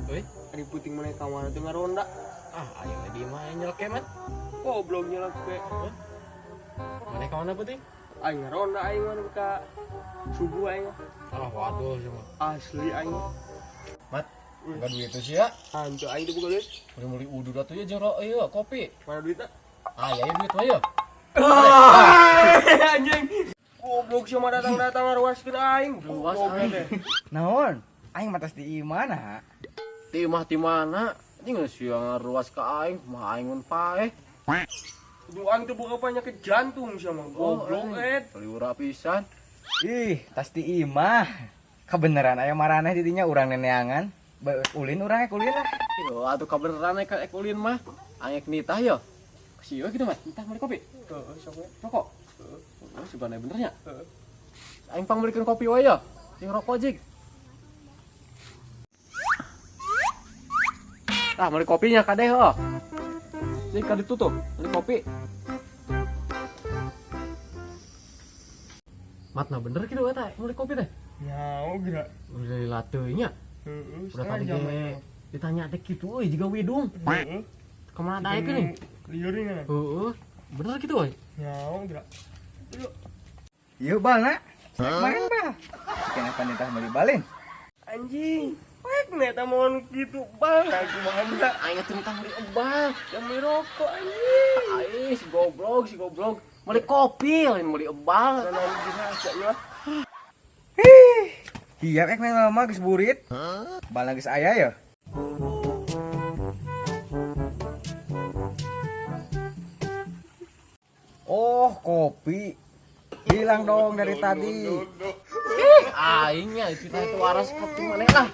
Euy, Ari puting mana kawan teu ngaronda. ayo di main nyelke man. Goblok nyelak ke. Mana kawan apa ting? Aing ngaronda aing mah ka subuh aing. Waduh cuma. Asli aing. Mat, enggak duit itu sih ya. Hantu aing teu boga duit. Udah mulai udah atuh ya jeung ieu kopi. Mana duitna? Ya duit mah ya. Anjing. Goblok sama datang-datang ngaruaskeun aing. Ruas Goblok teh. Naon? Aing matas di mana? Ti mana? Tinggal siang ruas ke aing, mah aing mun paeh. Duh aing teu boga penyakit jantung sama goblok Liura pisan. Ih, tas di imah. Kebeneran aya maraneh di dinya urang neneangan. Ulin urang ulin lah. Yo atuh kabeneran ek ulin mah. Aing nitah yo. Sieu kitu mah, nitah beli kopi. Heeh, sok we. Rokok. Oh, sebenarnya benernya. Heeh. Aing pang belikeun kopi wae yo. Jeung rokok jig. Tah, beli kopinya kadeh oh. Jig ka ditutup, beli kopi. Matna bener kitu eta, beli kopi teh. Nyao geura. Udah dilateunya. Heeh, Udah tadi ge ditanya teh kitu euy jiga widung. Heeh. Kemana daek geuning? Liurin kan. Heeh. Bener kitu euy. Nyao geura. Yuk. Yuk bal nak. Kemarin bal. Kena panitah beli balin. Anjing. Wek neta mohon gitu bang. Aku mah enggak. Aing teh minta beli ebal. Yang beli rokok anjing. Ai si goblok. Beli kopi lain beli ebal. Naon gina aja ya. Iya ek nang mama geus burit. Bal geus aya ya. Oh, kopi. Bilang dong dari tadi. Aingnya kita itu waras kopi mana lah.